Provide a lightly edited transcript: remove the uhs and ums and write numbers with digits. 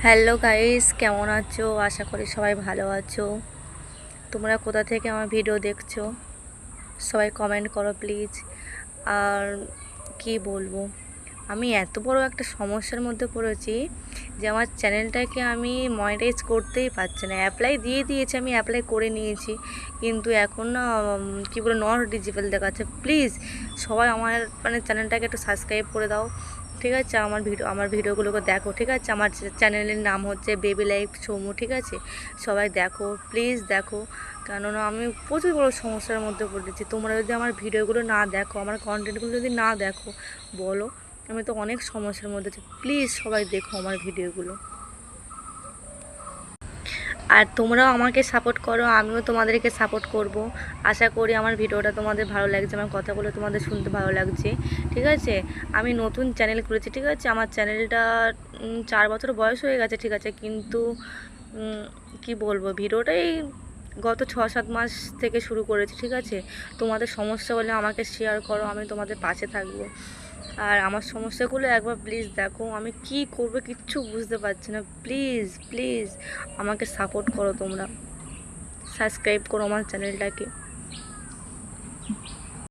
Hello guys, কেমন আছো? আশা করি সবাই ভালো আছো। তোমরা কোথা থেকে আমার ভিডিও দেখছো সবাই কমেন্ট করো প্লিজ। আর কি বলবো, আমি এত বড় একটা সমস্যার মধ্যে পড়েছি যে আমার চ্যানেলটাকে আমি মনিটাইজ করতেই পারছি না। অ্যাপ্লাই দিয়ে দিয়েছি, আমি অ্যাপ্লাই করে নিয়েছি, কিন্তু এখন না কী বলে নট ডিজিবল দেখাচ্ছে। প্লিজ সবাই আমার চ্যানেলটাকে একটু সাবস্ক্রাইব করে দাও, ঠিক আছে? আমার ভিডিওগুলোকে দেখো, ঠিক আছে? আমার চ্যানেলের নাম হচ্ছে বেবি লাইফ চৌমু, ঠিক আছে? সবাই দেখো, প্লিজ দেখো, কেননা আমি প্রচুর বড় সমস্যার মধ্যে পড়েছি। তোমরা যদি আমার ভিডিওগুলো না দেখো, আমার কন্টেন্টগুলো যদি না দেখো, বলো, আমি তো অনেক সমস্যার মধ্যে আছি। প্লিজ সবাই দেখো আমার ভিডিওগুলো, আর তোমরাও আমাকে সাপোর্ট করো, আমিও তোমাদেরকে সাপোর্ট করব। আশা করি আমার ভিডিওটা তোমাদের ভালো লাগছে, আমার কথাগুলো তোমাদের শুনতে ভালো লাগছে, ঠিক আছে? আমি নতুন চ্যানেল খুলেছি, ঠিক আছে? আমার চ্যানেলটা 4 বছর বয়স হয়ে গেছে, ঠিক আছে? কিন্তু কি বলবো, ভিডিওটাই গত 6-7 মাস থেকে শুরু করেছি, ঠিক আছে? তোমাদের সমস্যা হলে আমাকে শেয়ার করো, আমি তোমাদের পাশে থাকবো। আর আমার সমস্যাগুলো একবার প্লিজ দেখো, আমি কি করবো কিচ্ছু বুঝতে পারছি না। প্লিজ প্লিজ আমাকে সাপোর্ট করো, তোমরা সাবস্ক্রাইব করো আমার চ্যানেলটাকে।